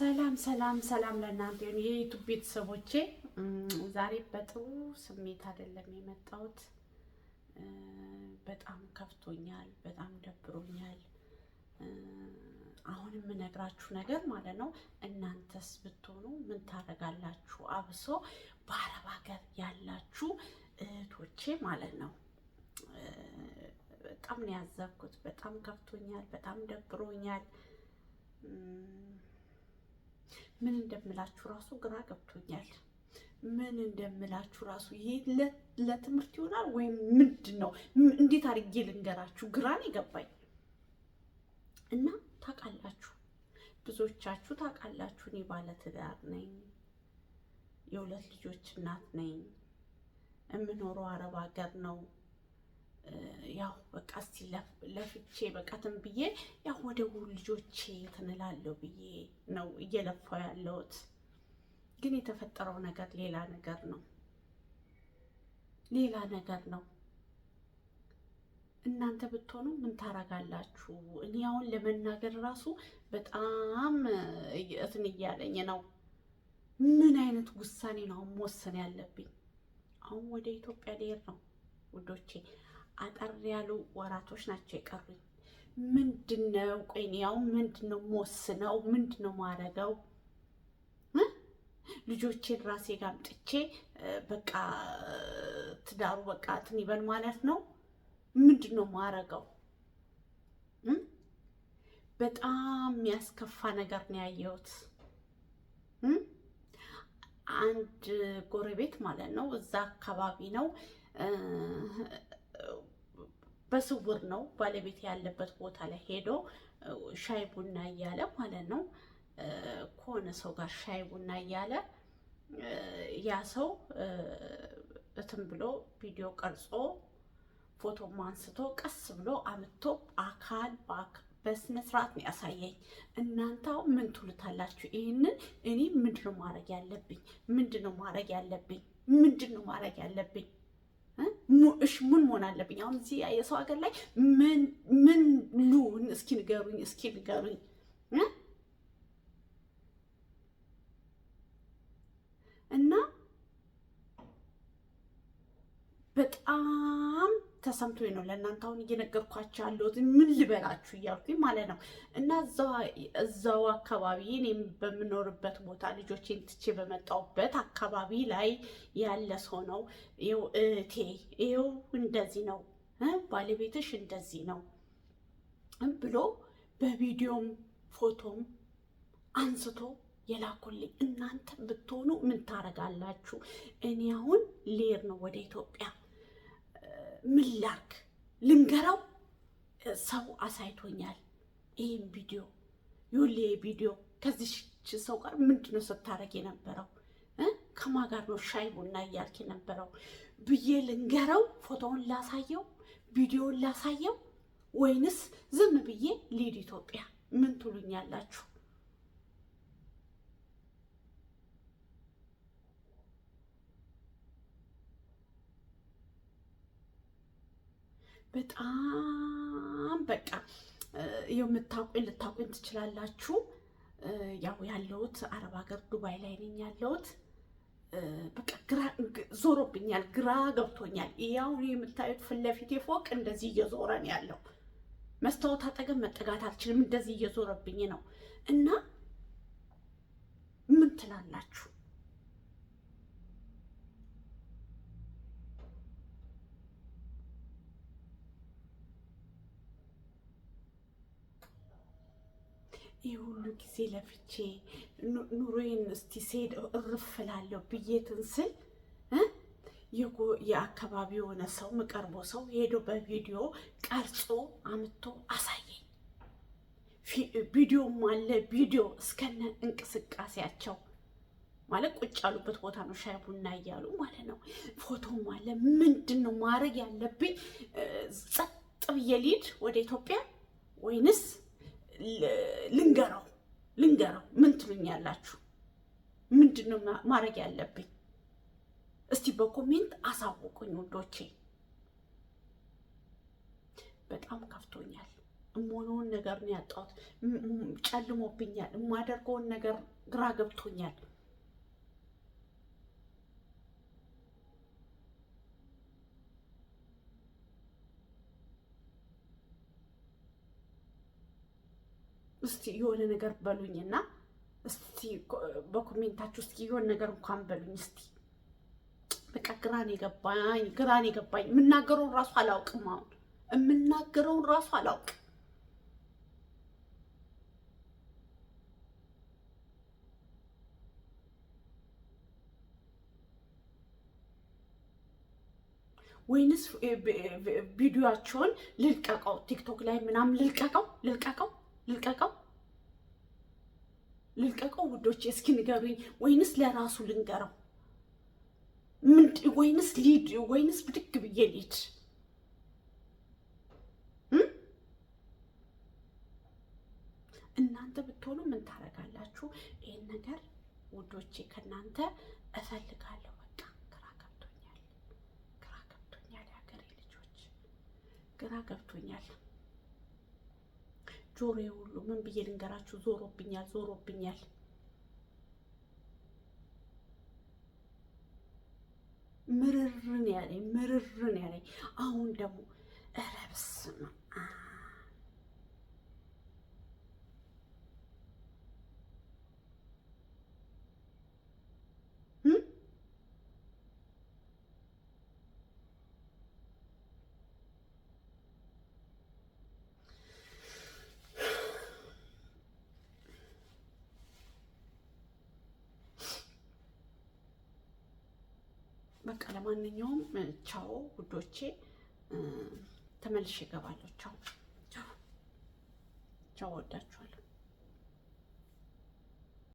ሰላም ሰላም ሰላም ለእናንተ የዩቲዩብ ቤተሰቦቼ፣ ዛሬ በጥሩ ስሜት አይደለም የመጣሁት። በጣም ከፍቶኛል፣ በጣም ደብሮኛል። አሁን የምነግራችሁ ነገር ማለት ነው፣ እናንተስ ብትሆኑ ምን ታደርጋላችሁ? አብሶ በአረብ ሀገር ያላችሁ እህቶቼ ማለት ነው። በጣም ነው ያዘንኩት። በጣም ከፍቶኛል፣ በጣም ደብሮኛል። ምን እንደምላችሁ ራሱ ግራ ገብቶኛል። ምን እንደምላችሁ ራሱ ይሄ ለትምህርት ይሆናል ወይም ምንድን ነው? እንዴት አድርጌ ልንገራችሁ? ግራን የገባኝ እና ታውቃላችሁ፣ ብዙዎቻችሁ ታውቃላችሁ፣ እኔ ባለትዳር ነኝ፣ የሁለት ልጆች እናት ነኝ፣ የምኖረው አረብ ሀገር ነው። ያው በቃ እስቲ ለፍቼ በቃትም ብዬ ያው ወደ ልጆቼ ትንላለሁ ብዬ ነው እየለፋው ያለሁት። ግን የተፈጠረው ነገር ሌላ ነገር ነው፣ ሌላ ነገር ነው። እናንተ ብትሆኑ ምን ታረጋላችሁ? እኔ አሁን ለመናገር ራሱ በጣም እንትን እያለኝ ነው። ምን አይነት ውሳኔ ነው መወሰን ያለብኝ? አሁን ወደ ኢትዮጵያ ልሄድ ነው ውዶቼ። አጠር ያሉ ወራቶች ናቸው የቀሩኝ። ምንድነው ቆይ ያው ምንድነው የምወስነው? ምንድነው ማረገው? ልጆቼን ራሴ ጋር አምጥቼ በቃ ትዳሩ በቃ እንትን ይበል ማለት ነው? ምንድነው ማረገው? በጣም የሚያስከፋ ነገር ነው ያየሁት። አንድ ጎረቤት ማለት ነው እዛ አካባቢ ነው፣ በስውር ነው ባለቤት ያለበት ቦታ ላይ ሄዶ ሻይ ቡና እያለ ማለት ነው ከሆነ ሰው ጋር ሻይ ቡና እያለ ያ ሰው እንትን ብሎ ቪዲዮ ቀርጾ ፎቶም አንስቶ ቀስ ብሎ አምጥቶ አካል በስነ ስርዓት ነው ያሳየኝ። እናንተ ምን ትሉታላችሁ? ይሄንን እኔ ምንድነው ማድረግ ያለብኝ? ምንድነው ማድረግ ያለብኝ? ምንድነው ማድረግ ያለብኝ? እሺ ምን መሆን አለብኝ? አሁን እዚህ የሰው ሀገር ላይ ምን ሉን እስኪ ንገሩኝ፣ እስኪ ንገሩኝ። እና በጣም ተሰምቶኝ ነው ለእናንተ አሁን እየነገርኳቸው ያለሁት። ምን ልበላችሁ እያልኩኝ ማለት ነው። እና እዛው አካባቢ እኔም በምኖርበት ቦታ ልጆቼን ትቼ በመጣሁበት አካባቢ ላይ ያለ ሰው ነው። ይኸው እህቴ፣ ይኸው እንደዚህ ነው ባለቤትሽ እንደዚህ ነው ብሎ በቪዲዮም ፎቶም አንስቶ የላኩልኝ። እናንተ ብትሆኑ ምን ታረጋላችሁ? እኔ አሁን ልሄድ ነው ወደ ኢትዮጵያ። ምን ላርግ? ልንገረው? ሰው አሳይቶኛል ይህን ቪዲዮ። ይሁሌ ቪዲዮ ከዚህ ሰው ጋር ምንድነው ስታረግ የነበረው? ከማን ጋር ነው ሻይ ቡና እያልክ የነበረው ብዬ ልንገረው? ፎቶውን ላሳየው? ቪዲዮውን ላሳየው? ወይንስ ዝም ብዬ ልሂድ ኢትዮጵያ? ምን ትሉኛላችሁ? በጣም በቃ የምታውቁኝ ልታውቁኝ ትችላላችሁ። ያው ያለሁት አረብ ሀገር ዱባይ ላይ ነኝ ያለሁት። በቃ ግራ ዞሮብኛል፣ ግራ ገብቶኛል። ያው የምታዩት ፊት ለፊቴ ፎቅ እንደዚህ እየዞረ ነው ያለው። መስታወት አጠገብ መጠጋት አልችልም፣ እንደዚህ እየዞረብኝ ነው። እና ምን ትላላችሁ? ይህ ሁሉ ጊዜ ለፍቼ ኑሮዬን እስቲ ስሄድ እርፍላለሁ ብዬ ትንስል የአካባቢ የሆነ ሰው ምቀርቦ ሰው ሄዶ በቪዲዮ ቀርጾ አምጥቶ አሳየኝ። ቪዲዮም አለ፣ ቪዲዮ እስከነ እንቅስቃሴያቸው ማለት ቁጭ ያሉበት ቦታ ነው ሻይ ቡና እያሉ ማለት ነው። ፎቶም አለ። ምንድን ነው ማድረግ ያለብኝ? ጸጥ ብዬ ልሂድ ወደ ኢትዮጵያ ወይንስ ልንገረው? ምን ትሉኛላችሁ? ምንድን ነው ማድረግ ያለብኝ? እስቲ በኮሜንት አሳውቁኝ ውዶቼ። በጣም ከፍቶኛል፣ እምሆነውን ነገር ነው ያጣሁት። ጨልሞብኛል። የማደርገውን ነገር ግራ ገብቶኛል። እስቲ የሆነ ነገር በሉኝና እስቲ በኮሜንታችሁ እስቲ የሆነ ነገር እንኳን በሉኝ እስቲ። በቃ ግራን የገባኝ የምናገረውን ራሱ አላውቅም። አሁን የምናገረውን ራሱ አላውቅም። ወይንስ ቪዲዮአቸውን ልልቀቀው ቲክቶክ ላይ ምናምን ልልቀቀው ውዶች፣ እስኪ ንገሩኝ። ወይንስ ለራሱ ልንገረው? ወይንስ ብድግ ብዬ ልሂድ? እናንተ ብትሆኑ ምን ታደርጋላችሁ? ይሄን ነገር ውዶቼ ከእናንተ እፈልጋለሁ። በቃ ግራ ገብቶኛል፣ የሀገሬ ልጆች ግራ ገብቶኛል። ጆሮዬ ሁሉ ምን ብዬ ልንገራችሁ? ዞሮብኛል። ምርርን ያለኝ አሁን ደግሞ ኧረ በስመ አብ በቃ ለማንኛውም ቻው ውዶቼ፣ ተመልሼ እገባለሁ። ቻው፣ ወዳችኋለሁ።